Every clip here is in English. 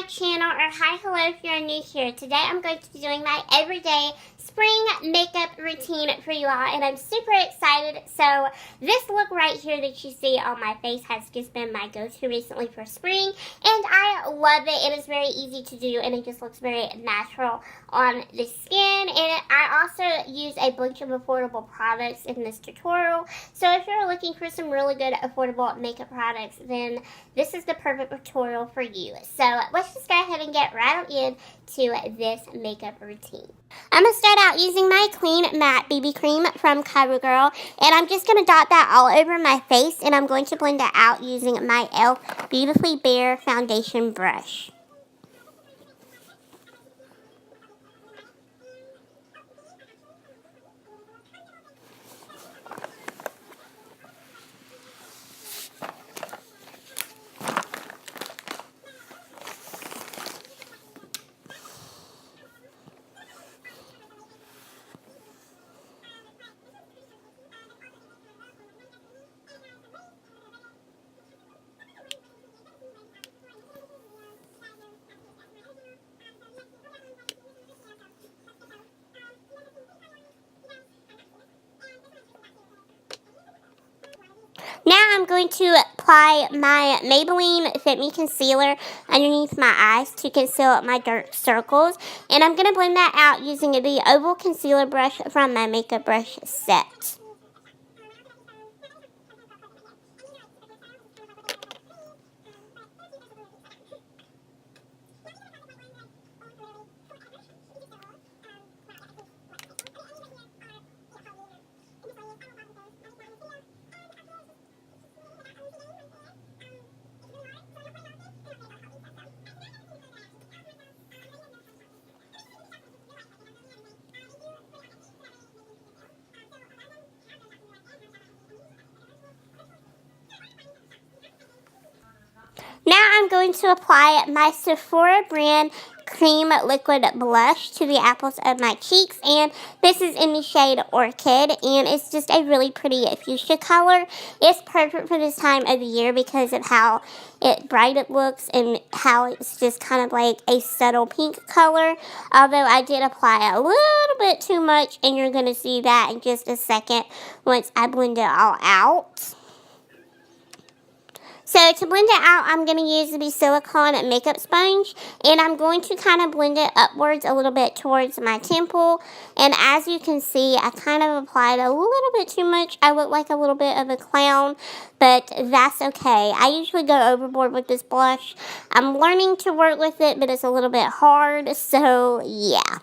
channel, or hi, hello if you're new here. Today I'm going to be doing my everyday spring makeup routine for you all, and I'm super excited. So this look right here that you see on my face has just been my go-to recently for spring, and I love it. It is very easy to do, and it just looks very natural on the skin. And I also use a bunch of affordable products in this tutorial. So if you're looking for some really good affordable makeup products, then this is the perfect tutorial for you. So let's just go ahead and get right on into this makeup routine. I'm going to start out using my Clean Matte BB Cream from Covergirl, and I'm just going to dot that all over my face, and I'm going to blend that out using my e.l.f. Beautifully Bare Foundation Brush. Now I'm going to apply my Maybelline Fit Me Concealer underneath my eyes to conceal my dark circles. And I'm going to blend that out using the oval concealer brush from my makeup brush set. Now I'm going to apply my Sephora brand cream liquid blush to the apples of my cheeks, and this is in the shade Orchid, and it's just a really pretty fuchsia color. It's perfect for this time of the year because of how bright it looks and how it's just kind of like a subtle pink color, although I did apply a little bit too much, and you're going to see that in just a second once I blend it all out. So to blend it out, I'm going to use the silicone makeup sponge, and I'm going to kind of blend it upwards a little bit towards my temple. And as you can see, I kind of applied a little bit too much. I look like a little bit of a clown, but that's okay. I usually go overboard with this blush. I'm learning to work with it, but it's a little bit hard, so yeah.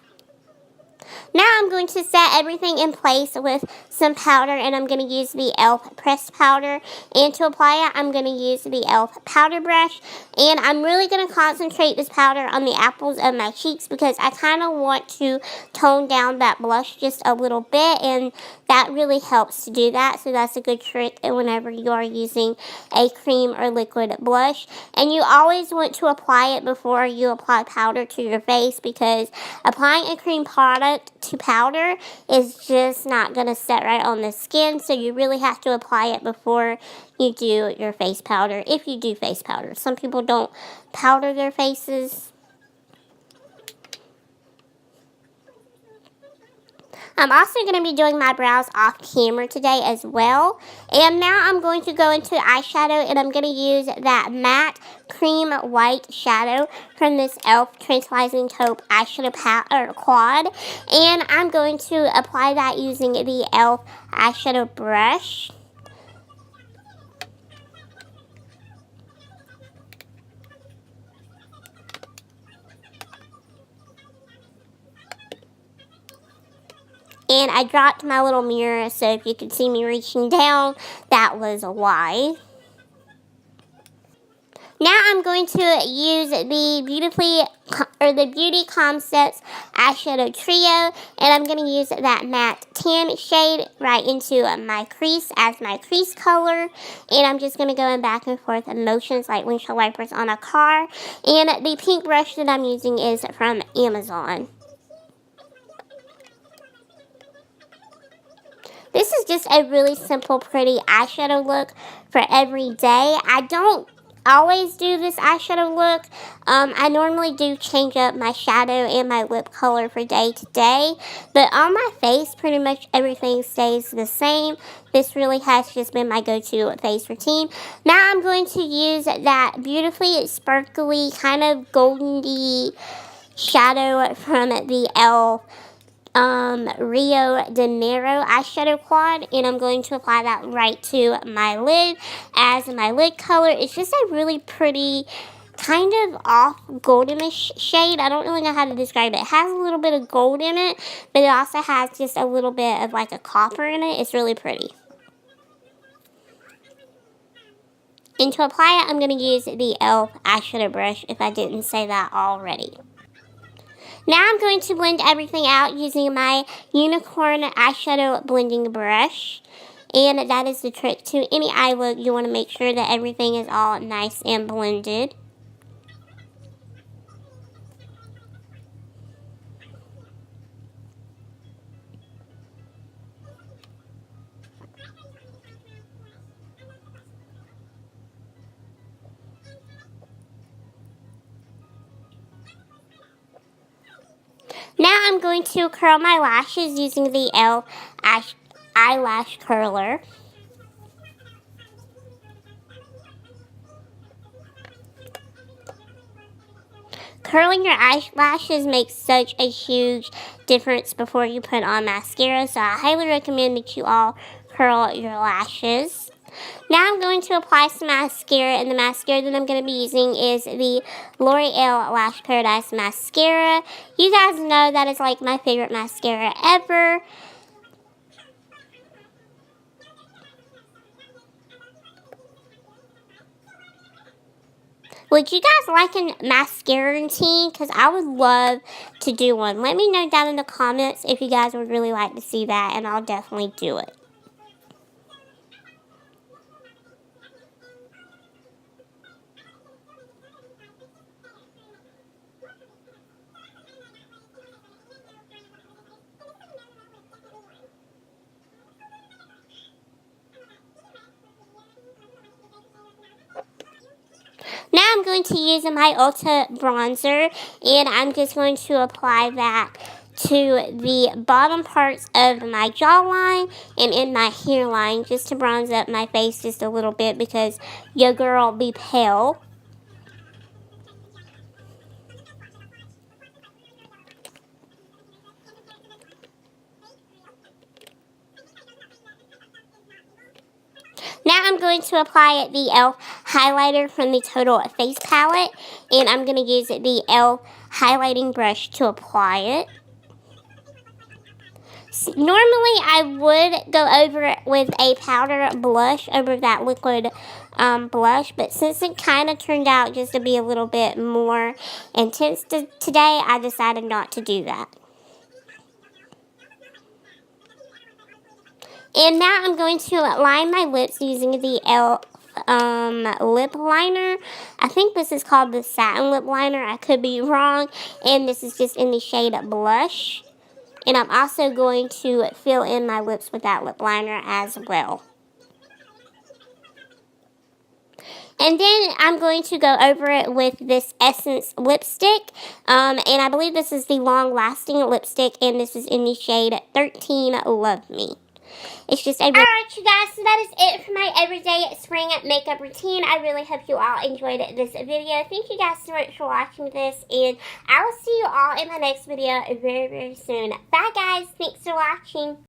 Now I'm going to set everything in place with some powder, and I'm going to use the e.l.f. pressed powder. And to apply it, I'm going to use the e.l.f. powder brush. And I'm really going to concentrate this powder on the apples of my cheeks because I kind of want to tone down that blush just a little bit, and that really helps to do that. So that's a good trick whenever you are using a cream or liquid blush. And you always want to apply it before you apply powder to your face, because applying a cream product to powder is just not going to set right on the skin, so you really have to apply it before you do your face powder, if you do face powder. Some people don't powder their faces. I'm also going to be doing my brows off camera today as well. And now I'm going to go into eyeshadow, and I'm going to use that matte cream white shadow from this e.l.f. Tantalizing Taupe eyeshadow quad. And I'm going to apply that using the e.l.f. eyeshadow brush. And I dropped my little mirror, so if you could see me reaching down, that was why. Now I'm going to use the Beauty Concepts eyeshadow trio, and I'm going to use that matte tan shade right into my crease as my crease color. And I'm just going to go in back and forth motions like windshield wipers on a car. And the pink brush that I'm using is from Amazon. This is just a really simple, pretty eyeshadow look for every day. I don't always do this eyeshadow look. I normally do change up my shadow and my lip color for day to day, but on my face, pretty much everything stays the same. This really has just been my go-to face routine. Now I'm going to use that beautifully sparkly, kind of golden-y shadow from the e.l.f. Rio de Nero eyeshadow quad, and I'm going to apply that right to my lid as my lid color. It's just a really pretty kind of off goldenish shade. I don't really know how to describe it. It has a little bit of gold in it, but it also has just a little bit of like a copper in it. It's really pretty. And to apply it, I'm going to use the e.l.f. eyeshadow brush if I didn't say that already. Now I'm going to blend everything out using my unicorn eyeshadow blending brush. And that is the trick to any eye look. You want to make sure that everything is all nice and blended. Now I'm going to curl my lashes using the e.l.f. eyelash curler. Curling your eyelashes makes such a huge difference before you put on mascara, so I highly recommend that you all curl your lashes. Now I'm going to apply some mascara, and the mascara that I'm going to be using is the L'Oreal Lash Paradise Mascara. You guys know that is like my favorite mascara ever. Would you guys like a mascara routine? Because I would love to do one. Let me know down in the comments if you guys would really like to see that, and I'll definitely do it. Now I'm going to use my Ulta bronzer, and I'm just going to apply that to the bottom parts of my jawline and in my hairline, just to bronze up my face just a little bit because your girl be pale. Now I'm going to apply the e.l.f. highlighter from the Total Face Palette, and I'm going to use the e.l.f. highlighting brush to apply it. Normally I would go over it with a powder blush over that liquid blush, but since it kind of turned out just to be a little bit more intense today, I decided not to do that. And now I'm going to line my lips using the e.l.f. lip liner. I think this is called the satin lip liner. I could be wrong. And this is just in the shade Blush. And I'm also going to fill in my lips with that lip liner as well. And then I'm going to go over it with this Essence lipstick. And I believe this is the Long Lasting lipstick. And this is in the shade 13 Love Me. It's just alright, you guys, so that is it for my everyday spring makeup routine. I really hope you all enjoyed this video. Thank you guys so much for watching this, and I will see you all in my next video very, very soon. Bye, guys. Thanks for watching.